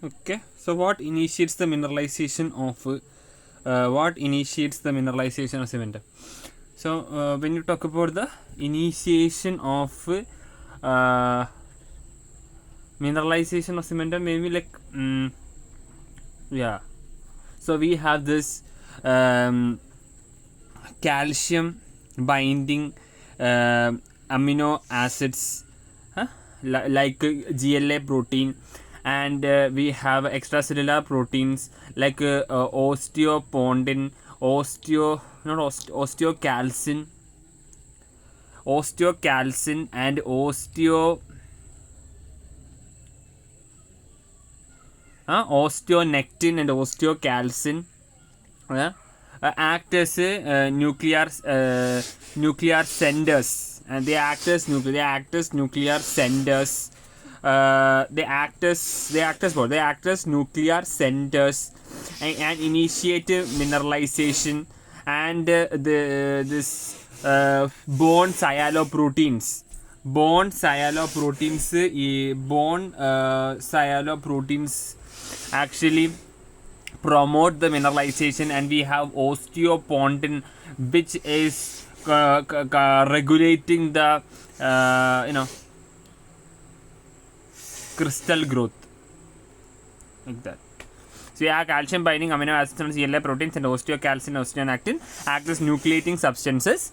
Okay, so what initiates the mineralization of cementum? So when you talk about the initiation of mineralization of cementum, maybe like yeah. So we have this calcium binding amino acids, like GLA protein, and we have extracellular proteins like osteopondin, osteocalcin, and osteonectin and osteocalcin act as nuclear senders, and they act as nuclear senders. They act as nuclear centers, and initiate mineralization, and bone cyanoproteins. Bone cyanoproteins actually promote the mineralization, and we have osteopondin, which is regulating the crystal growth, like that. So you have calcium binding amino acids and CLA proteins and osteocalcin, osteonectin act as nucleating substances.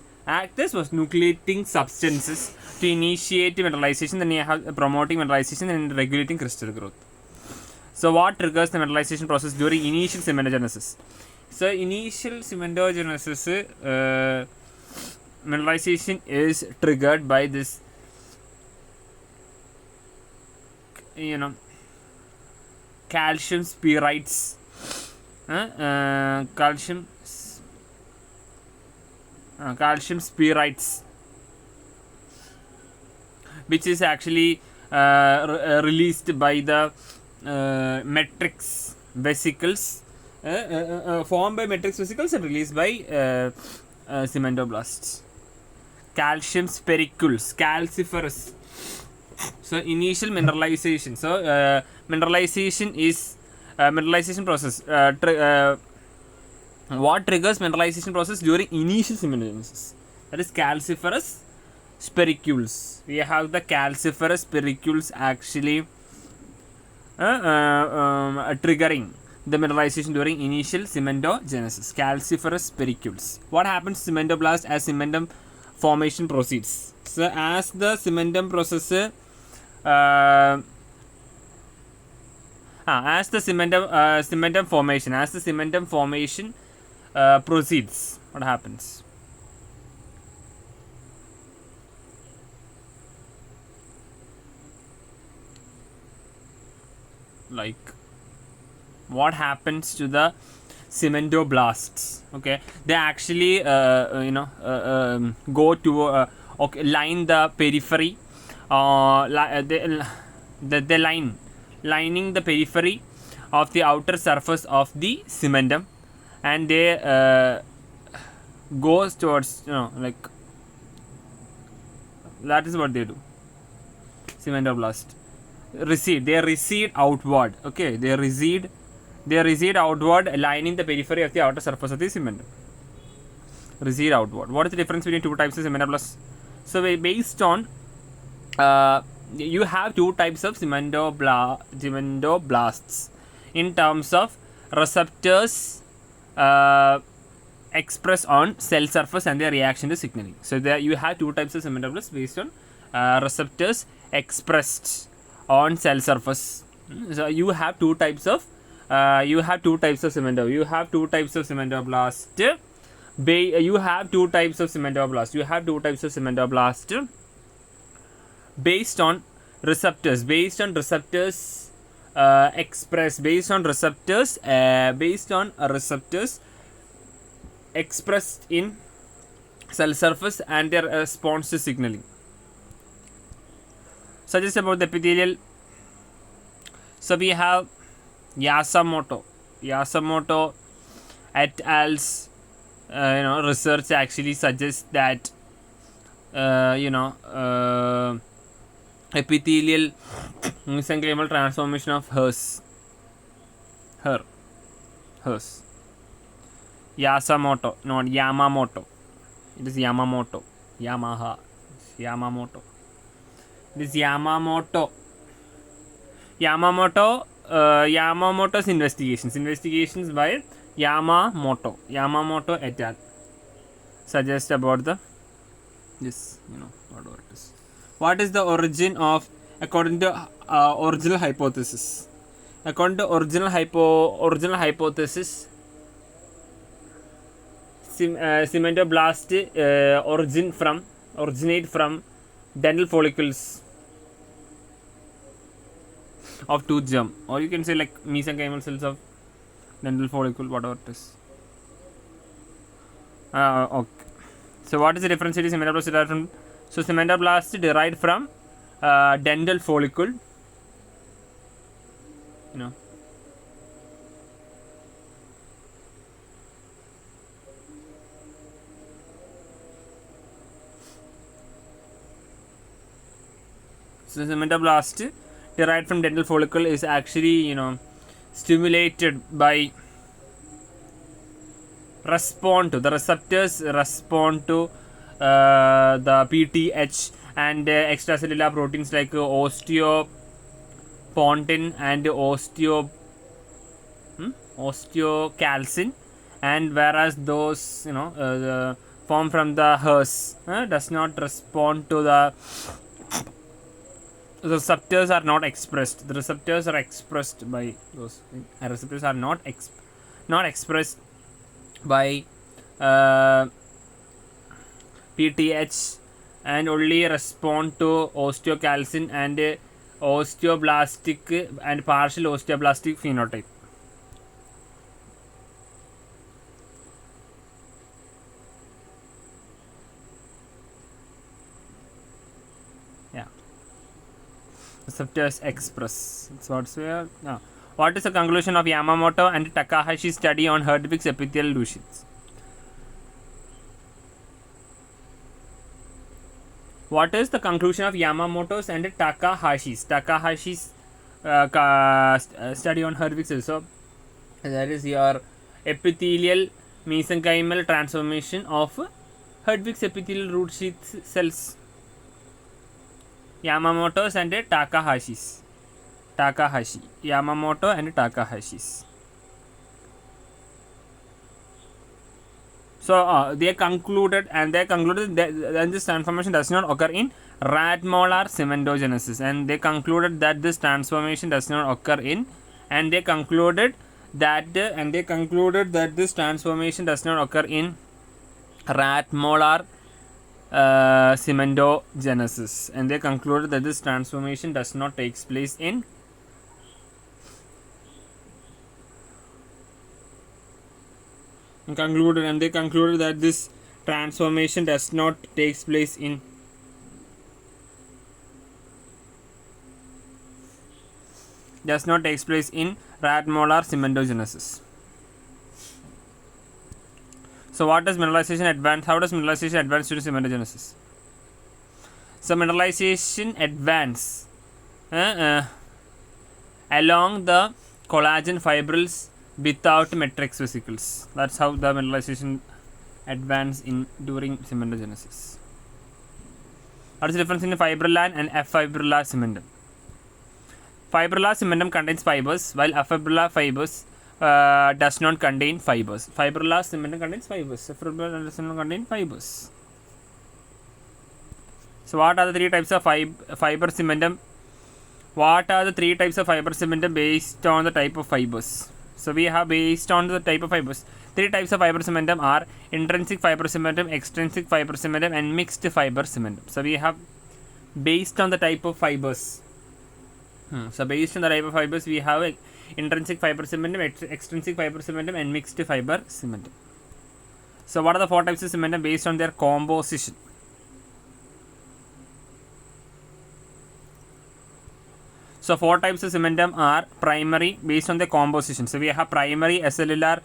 To initiate mineralization. Then you have promoting mineralization and regulating crystal growth. So what triggers the mineralization process during initial cementogenesis? So initial cementogenesis, mineralization is triggered by this calcium spirites, calcium spirites, which is actually released by the matrix vesicles, formed by matrix vesicles and released by cementoblasts. Calcium spiricules, calciferous. So initial mineralization. So mineralization is mineralization process. What triggers mineralization process during initial cementogenesis? That is calciferous spiricules. We have the calciferous spiricules actually triggering the mineralization during initial cementogenesis. Calciferous spiricules. What happens to cementoblast as cementum formation proceeds? So as the cementum process as the cementum formation proceeds, what happens? Like, what happens to the cementoblasts? Okay, they actually go to line the periphery, they lining the periphery of the outer surface of the cementum, and they goes towards like that is what they do. Cementoblast they recede outward. Okay, they recede outward, lining the periphery of the outer surface of the cementum. Recede outward. What is the difference between two types of cementoblasts? So based on you have two types of cementoblasts in terms of receptors expressed on cell surface and their reaction to signaling. So there you have two types of cementoblasts based on receptors expressed on cell surface. So you have two types of cementoblast. You have two types of cementoblast. Based on receptors expressed in cell surface and their response to signaling. Suggest about the epithelial. So we have Yasumoto et al.'s research actually suggests that epithelial mesenchymal transformation of hairs Her. Hers. Yasamoto, not Yamamoto. It is Yamamoto. Yamaha. Yamamoto. It is Yamamoto. Yamamoto's investigations by Yamamoto et al. Suggest about the whatever it is. What is the origin of, according to original hypothesis? According to original hypothesis, cementoblast originate from dental follicles of tooth germ, or you can say like mesenchymal cells of dental follicle, whatever it is. Okay. So what is the difference between cementoblast derived from? So cementoblast derived from dental follicle. So cementoblast derived from dental follicle is actually stimulated by the receptors respond to the PTH and extracellular proteins like osteopontin and osteocalcin, and whereas those form from the hers does not respond to the receptors are not expressed. The receptors are expressed by those. Receptors are not expressed by PTH and only respond to osteocalcin and osteoblastic and partial osteoblastic phenotype. Receptors express. That's what's where. What is the conclusion of Yamamoto and Takahashi's study on Herdwick's epithelial lesions? What is the conclusion of Yamamoto's and Takahashi's study on Herdwick's? So that is your epithelial mesenchymal transformation of Herdwick's epithelial root sheath cells. Yamamoto's and Takahashi's. Yamamoto and Takahashi's. So they concluded that this transformation does not occur in rat molar cementogenesis, and they concluded that this transformation does not occur in, and they concluded that this transformation does not occur in rat molar cementogenesis, and they concluded that this transformation does not take place in they concluded that this transformation does not take place in rat molar cementogenesis. So what does mineralization advance? How does mineralization advance due to cementogenesis? So mineralization advance along the collagen fibrils without matrix vesicles. That's how the mineralization advance during cementogenesis. What is the difference in fibrillar and afibrillar cementum? Fibrillar cementum contains fibers, while afibrillar fibers does not contain fibers. Fibrillar cementum contains fibers. Afibrillar cementum contains fibers. So what are the three types of fiber cementum? What are the three types of fiber cementum based on the type of fibers? So we have based on the type of fibers. Three types of fiber cementum are intrinsic fiber cementum, extrinsic fiber cementum, and mixed fiber cementum. So we have based on the type of fibers. So based on the type of fibers, we have intrinsic fiber cementum, extrinsic fiber cementum, and mixed fiber cementum. So what are the four types of cementum based on their composition? So four types of cementum are primary based on their composition. So we have primary acellular.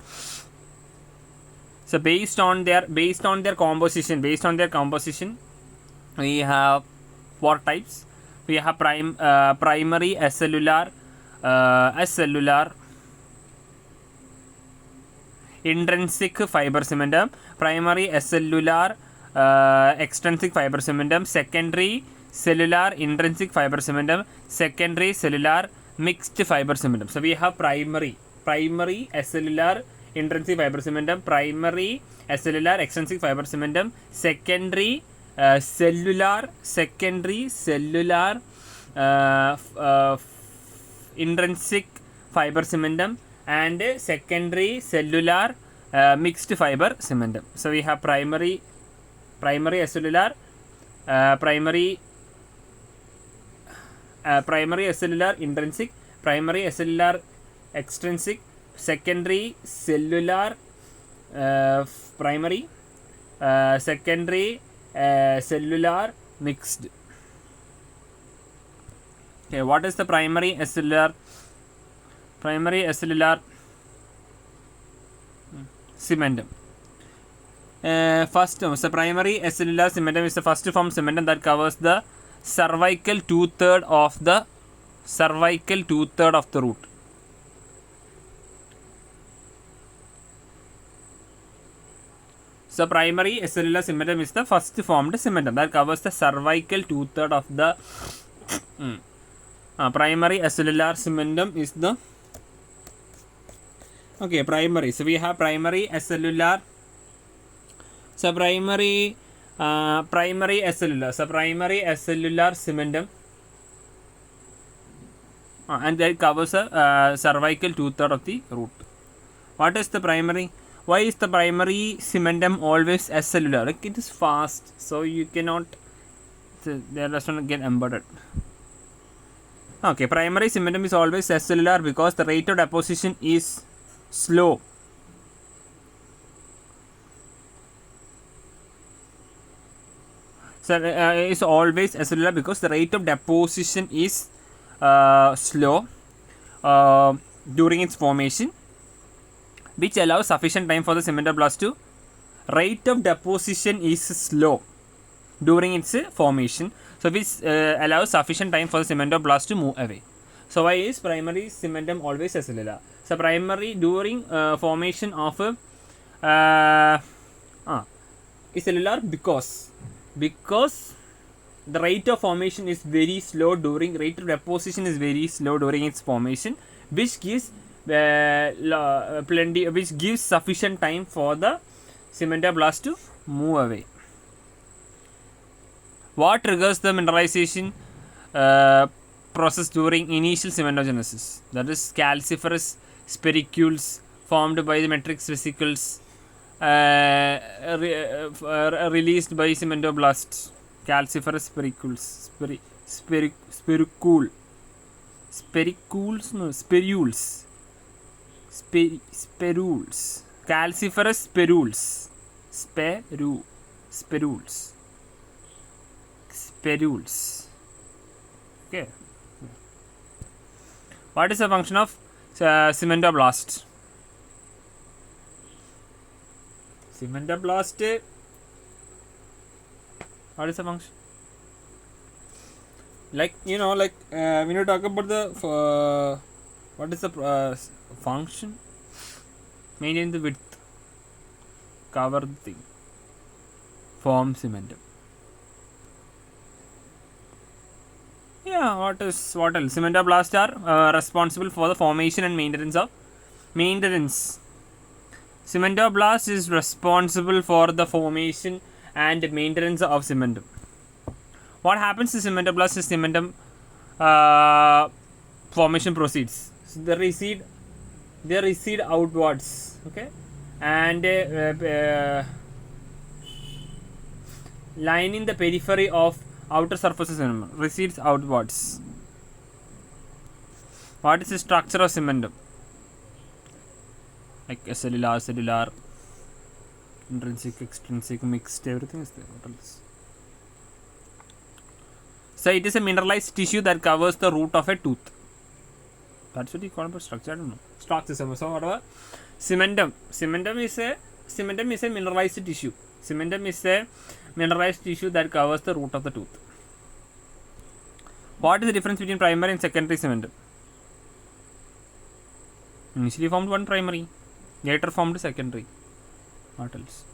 So based on their composition, we have four types. We have primary acellular, intrinsic fiber cementum, primary acellular extrinsic fiber cementum, secondary cellular intrinsic fiber cementum, secondary cellular mixed fiber cementum. So we have primary acellular intrinsic fiber cementum, primary acellular extrinsic fiber cementum, secondary cellular intrinsic fiber cementum, and secondary cellular mixed fiber cementum. So we have primary acellular, primary acellular intrinsic, primary acellular extrinsic, secondary cellular primary, secondary cellular mixed. Okay, what is the primary acellular cementum? First term, the primary acellular cementum is the first form cementum that covers the cervical two-third of the root. So primary acellular cementum is the first formed cementum that covers the cervical two-third of the primary acellular cementum is the primary. So we have primary acellular. So primary acellular cementum, and that covers a cervical two-third of the root. What is the primary? Why is the primary cementum always acellular? Like, it is fast, so you cannot, there does not get embedded. Okay, primary cementum is always acellular because the rate of deposition is slow. So it's always acellular because the rate of deposition is slow during its formation, which allows sufficient time for the cementoblast to. Rate of deposition is slow during its formation, so which allows sufficient time for the cementoblast to move away. So why is primary cementum always acellular? So primary during formation of is cellular because the rate of formation is very slow during, rate of deposition is very slow during its formation, which gives which gives sufficient time for the cementoblast to move away. What triggers the mineralization process during initial cementogenesis? That is calciferous spirules formed by the matrix vesicles released by cementoblasts. Calciferous spirules. Calciferous spirules. Okay. What is the function of cementoblast? What is the function? Like, when you talk about the what is the function? Maintain the width, cover the thing, form cementum. Yeah, what else? Cementoblasts are responsible for the formation and maintenance. Cementoblast is responsible for the formation and maintenance of cementum. What happens to cementoblast is cementum formation proceeds. So they recede outwards, okay, and lining the periphery of outer surfaces recedes outwards. What is the structure of cementum? Like cellular, intrinsic, extrinsic, mixed, everything is there. What else? So it is a mineralized tissue that covers the root of a tooth. That's what you call about structure. I don't know. Structure. So whatever. Cementum is a mineralized tissue. Cementum is a mineralized tissue that covers the root of the tooth. What is the difference between primary and secondary cementum? Initially formed one primary, Later formed secondary. What else?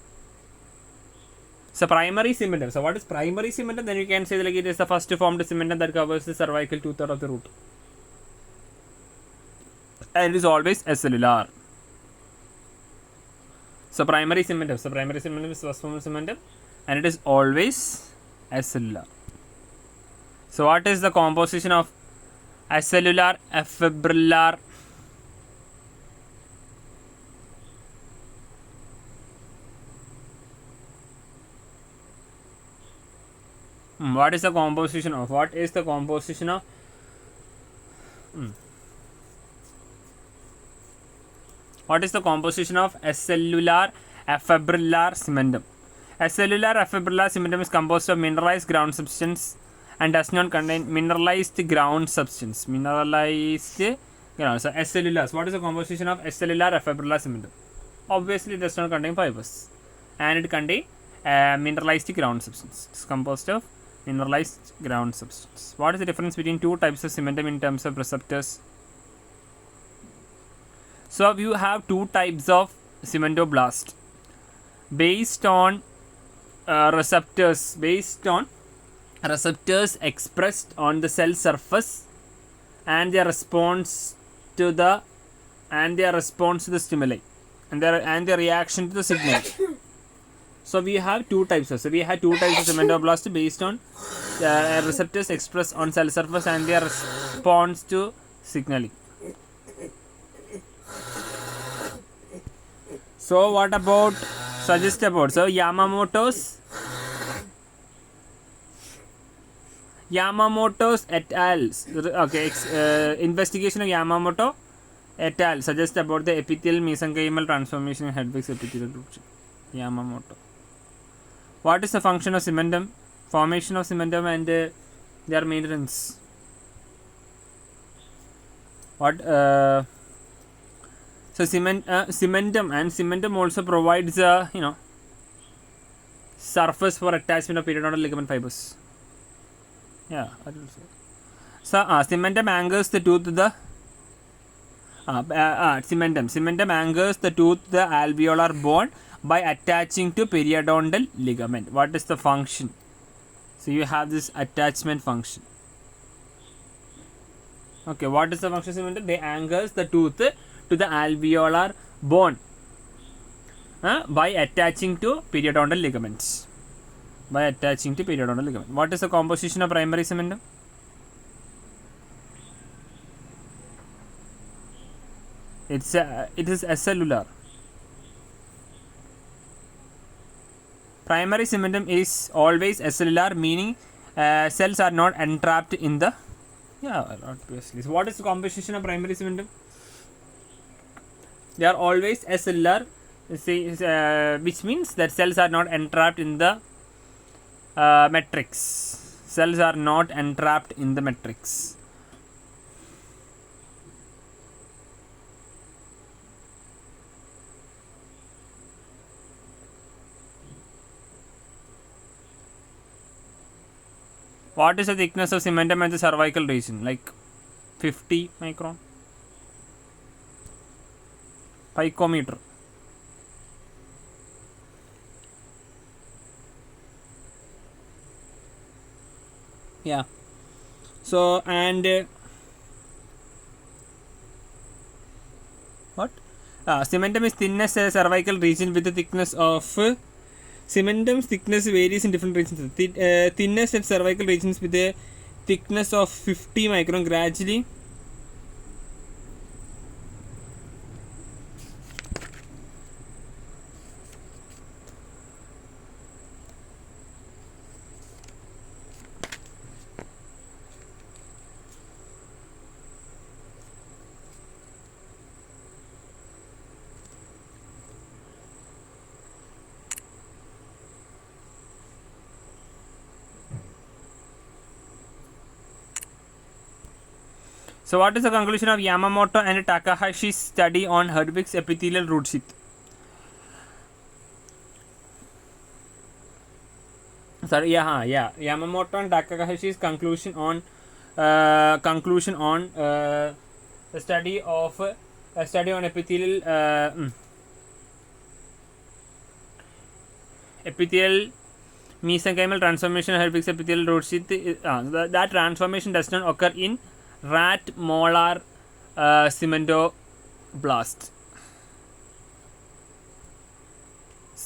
So primary cementum. So what is primary cementum? Then you can say like it is the first formed cementum that covers the cervical 2/3 of the root. And it is always acellular. So primary cementum. So primary cementum is first formed cementum, and it is always acellular. So what is the composition of acellular afibrillar? What is the composition of? What is the composition of? What is the composition of acellular afibrillar cementum? Acellular afibrillar cementum is composed of mineralized ground substance and does not contain mineralized ground substance. Mineralized ground. So acellular. What is the composition of acellular afibrillar cementum? Obviously, it does not contain fibers, and it contains mineralized ground substance. It is composed of mineralized ground substance. What is the difference between two types of cementum in terms of receptors? So you have two types of cementoblast based on receptors expressed on the cell surface and their response to the stimuli and their reaction to the signal. So we have two types of cementoblast based on receptors expressed on cell surface and their response to signaling. So what about so Yamamoto's et al. Investigation of Yamamoto et al. Suggests about the epithelial mesenchymal transformation in Hedwig's epithelial root. Yamamoto. What is the function of cementum? Formation of cementum and their maintenance. What? So cementum also provides surface for attachment of periodontal ligament fibers. Yeah, I will say. So cementum anchors the tooth to the cementum anchors the tooth to the alveolar bone by attaching to periodontal ligament. What is the function? So you have this attachment function. Okay, what is the function of cementum? They anchors the tooth to the alveolar bone by attaching to periodontal ligaments. What is the composition of primary cementum? It is acellular. Primary cementum is always acellular, meaning cells are not entrapped in the obviously. So what is the composition of primary cementum? They are always acellular, which means that cells are not entrapped in the matrix. Cells are not entrapped in the matrix. What is the thickness of cementum at the cervical region? Like 50 micron. Picometer. Yeah. So and what? Cementum is thinnest cervical region with the thickness of cementum's thickness varies in different regions. Thinnest at cervical regions with a thickness of 50 micron gradually. So what is the conclusion of Yamamoto and Takahashi's study on Hedwig's epithelial root sheath? Yamamoto and Takahashi's conclusion on the study on epithelial epithelial mesenchymal transformation helps fix epithelial root sheath. That transformation does not occur in rat molar cementoblast.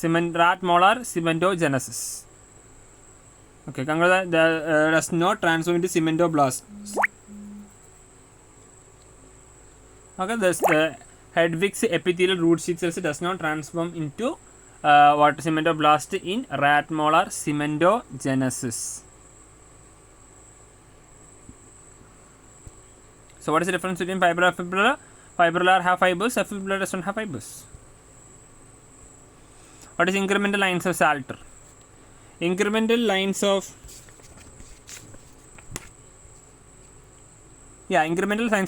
Rat molar cementogenesis. Okay, congrats. Does not transform into cementoblast. Okay, this Hedwig's epithelial root sheath cells does not transform into cementoblast in rat molar cementogenesis. So what is the difference between fibrillar and fibrillar? Fibrillar have fibers, fibrillar does not have fibers. What is incremental lines of Salter? Incremental lines of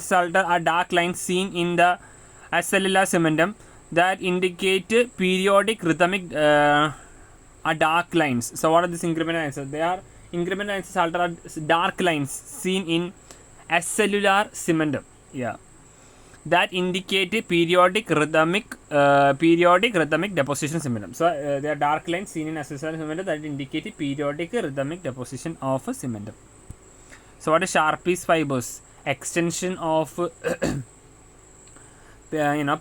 Salter are dark lines seen in the acellular cementum that indicate periodic rhythmic dark lines. So what are these incremental lines? They are incremental lines of Salter are dark lines seen in acellular cementum. Yeah, that indicate periodic rhythmic deposition cementum. So they are dark lines seen in acellular cementum that indicate periodic rhythmic deposition of cementum. So what is Sharpie's fibers? Extension of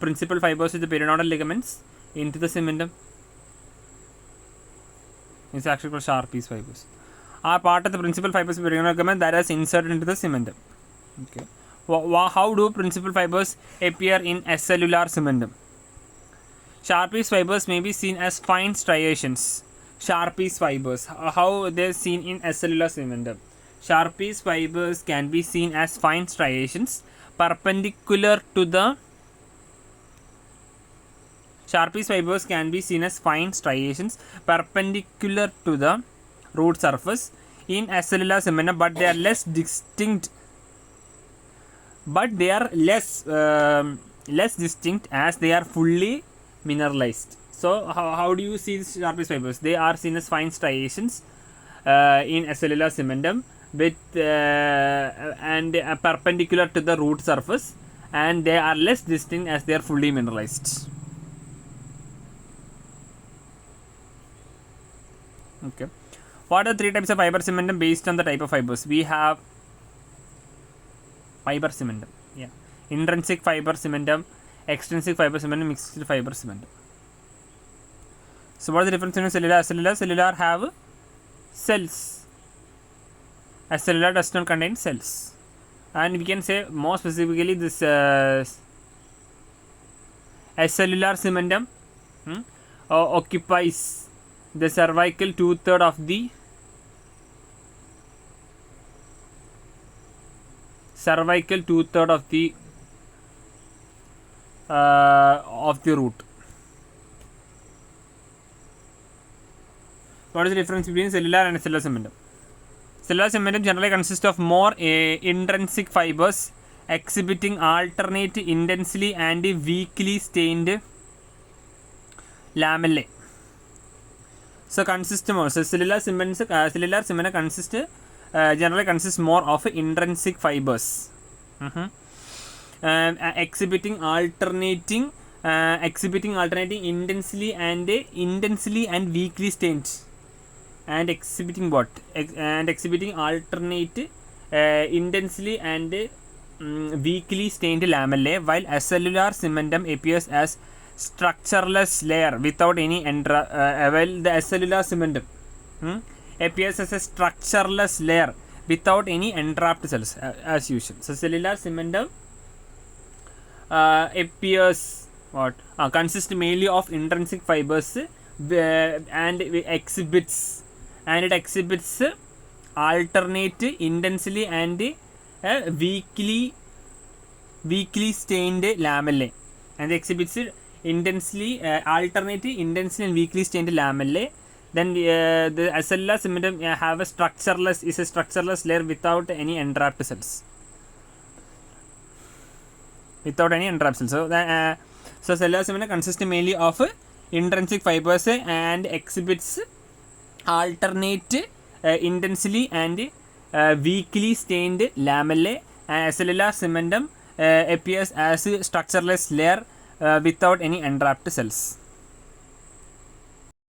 principal fibers with the periodontal ligaments into the cementum. It's actually called Sharpie's fibers. Are part of the principal fibers of the periodontal ligament that is inserted into the cementum. Okay. How do principal fibers appear in acellular cementum? Sharpie's fibers may be seen as fine striations. Sharpie's fibers, how they are seen in acellular cementum? Sharpie's fibers can be seen as fine striations perpendicular to the root surface in acellular cementum, but they are less distinct. Less distinct as they are fully mineralized. So how do you see these Sharpie's fibers? They are seen as fine striations in acellular cementum with and perpendicular to the root surface, and they are less distinct as they are fully mineralized. Okay. What are three types of fiber cementum based on the type of fibers? We have fiber cementum. Yeah. Intrinsic fiber cementum, extrinsic fiber cementum, mixed fiber cementum. So what is the difference between cellular and acellular? Cellular have cells. Acellular does not contain cells. And we can say more specifically this acellular cementum occupies the cervical 2/3 of the root. What is the difference between cellular and acellular cementum? Cellular cementum generally consists of more intrinsic fibers exhibiting alternate intensely and weakly stained lamellae. So cellular cementum generally consists more of intrinsic fibers, exhibiting alternating intensely and weakly stained, and exhibiting alternate intensely and weakly stained lamellae, while acellular cementum appears as structureless layer without any while the acellular cementum appears as a structureless layer without any entrapped cells as usual. So cellular cementum appears consists mainly of intrinsic fibers and it exhibits alternate intensely and weakly stained lamellae, and exhibits alternate intensely and weakly stained lamellae. Then the acellular cementum have a structureless layer without any entrapped cells. So cellular cementum consists mainly of intrinsic fibers and exhibits alternate intensely and weakly stained lamellae. Acellular cementum appears as a structureless layer without any entrapped cells.